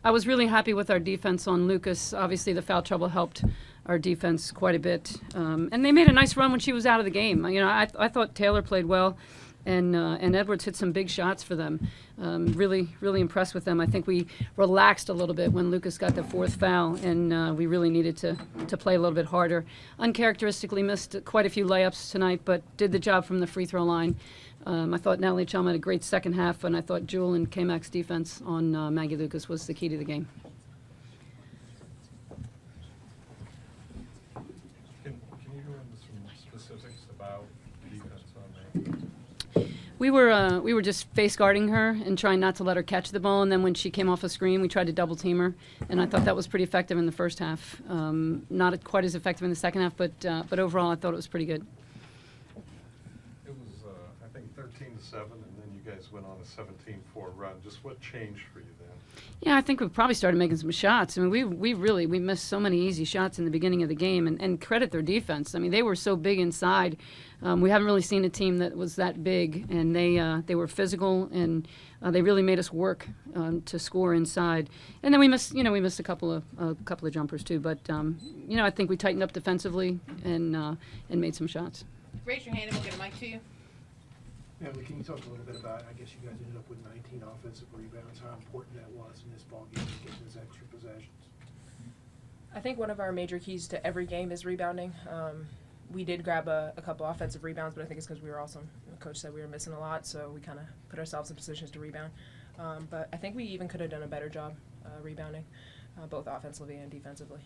I was really happy with our defense on Lucas. Obviously, the foul trouble helped our defense quite a bit, and they made a nice run when she was out of the game. I thought Taylor played well, and Edwards hit some big shots for them. Really impressed with them. I think we relaxed a little bit when Lucas got the fourth foul, and we really needed to play a little bit harder. Uncharacteristically missed quite a few layups tonight, but did the job from the free throw line. I thought Natalie Chalma had a great second half, and I thought Jewel and K-Mac's defense on Maggie Lucas was the key to the game. Can you go into some specifics about defense on that? We were just face guarding her and trying not to let her catch the ball, and then when she came off a screen, we tried to double team her, and I thought that was pretty effective in the first half. Not quite as effective in the second half, but overall I thought it was pretty good. It was, I think, 13-7, and then you guys went on a 17-4 run. Just what changed for you then? Yeah, I think we probably started making some shots. I mean, we missed so many easy shots in the beginning of the game, and credit their defense. I mean, they were so big inside. We haven't really seen a team that was that big, and they were physical, and they really made us work to score inside. And then we missed a couple of jumpers too. But I think we tightened up defensively and made some shots. Raise your hand and we'll get a mic to you. Natalie, can you talk a little bit about, I guess you guys ended up with 19 offensive rebounds, how important that was in this ballgame to get those extra possessions? I think one of our major keys to every game is rebounding. We did grab a couple offensive rebounds, but I think it's because we were also, the coach said we were missing a lot, so we kind of put ourselves in positions to rebound. But I think we even could have done a better job rebounding, both offensively and defensively.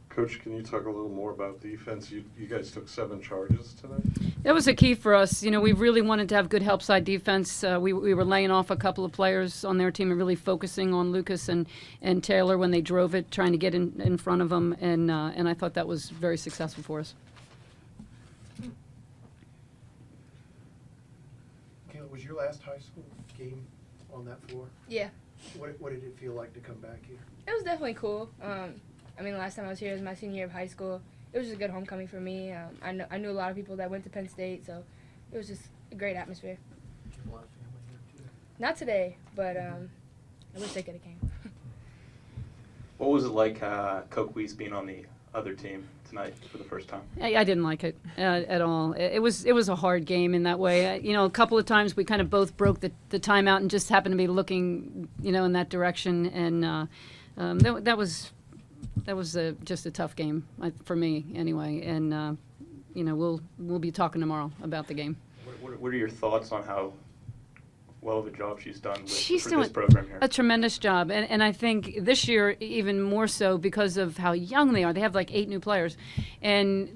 Coach, can you talk a little more about defense? You guys took 7 charges tonight? That was a key for us. We really wanted to have good help side defense. We were laying off a couple of players on their team and really focusing on Lucas and Taylor when they drove it, trying to get in front of them, and I thought that was very successful for us. Kayla, was your last high school game on that floor? Yeah. What did it feel like to come back here? It was definitely cool. Last time I was here was my senior year of high school. It was just a good homecoming for me. I knew a lot of people that went to Penn State, so it was just a great atmosphere. Did you have a lot of family here too? Not today, but I wish they could have came. What was it like, Coquise being on the other team tonight for the first time? I didn't like it at all. It was a hard game in that way. A couple of times we kind of both broke the timeout and just happened to be looking, in that direction, and that was just a tough game for me anyway. And we'll be talking tomorrow about the game. What are your thoughts on how well of a job she's done with She's for doing this program here? a tremendous job, and I think this year even more so because of how young they are. They have like 8 new players, and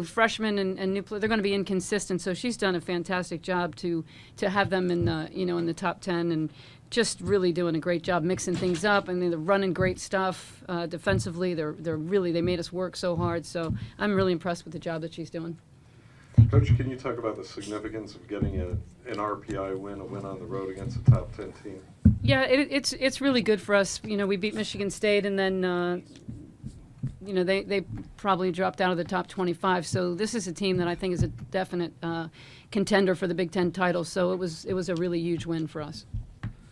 freshmen and new players, they're going to be inconsistent. So she's done a fantastic job to have them in the top 10, and just really doing a great job mixing things up. I mean, they're running great stuff defensively. They made us work so hard. So I'm really impressed with the job that she's doing. Coach, can you talk about the significance of getting an RPI win, a win on the road against a top 10 team? Yeah, it's really good for us. We beat Michigan State, and then they probably dropped out of the top 25. So this is a team that I think is a definite contender for the Big Ten title. So it was a really huge win for us.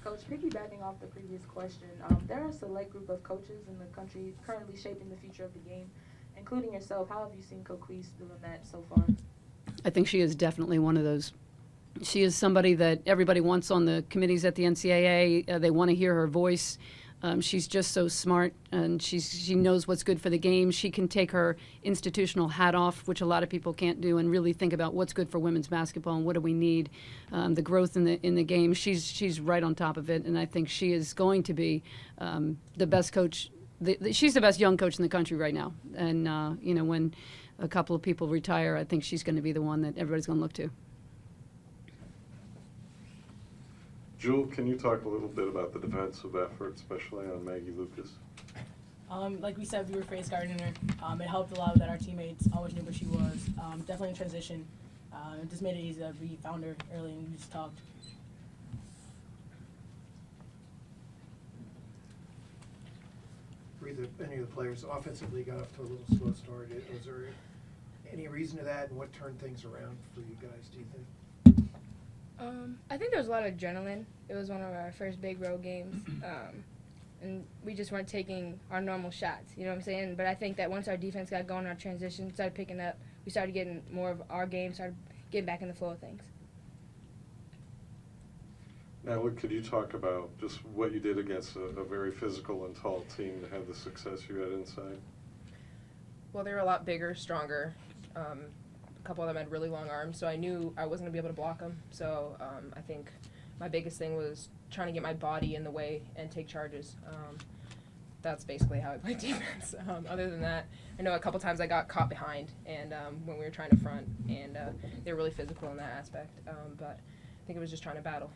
Coach, piggybacking off the previous question, there are a select group of coaches in the country currently shaping the future of the game, including yourself. How have you seen Coquise doing that so far? I think she is definitely one of those. She is somebody that everybody wants on the committees at the NCAA. They want to hear her voice. She's just so smart, and she knows what's good for the game. She can take her institutional hat off, which a lot of people can't do, and really think about what's good for women's basketball and what do we need, the growth in the game. She's right on top of it, and I think she is going to be the best coach. She's the best young coach in the country right now. And when a couple of people retire, I think she's going to be the one that everybody's going to look to. Jewel, can you talk a little bit about the defensive effort, especially on Maggie Lucas? Like we said, we were face guarding her. It helped a lot that our teammates always knew where she was. Definitely in transition. It just made it easy that we found her early and we just talked. Any of the players offensively got off to a little slow start. Was there any reason to that, and what turned things around for you guys, do you think? I think there was a lot of adrenaline. It was one of our first big road games. and we just weren't taking our normal shots. You know what I'm saying? But I think that once our defense got going, our transition started picking up, we started getting more of our game, started getting back in the flow of things. Now, look, could you talk about just what you did against a very physical and tall team to have the success you had inside? Well, they were a lot bigger, stronger. A couple of them had really long arms, so I knew I wasn't going to be able to block them. So I think my biggest thing was trying to get my body in the way and take charges. That's basically how I played defense. Other than that, I know a couple times I got caught behind and when we were trying to front, and they were really physical in that aspect. But I think it was just trying to battle.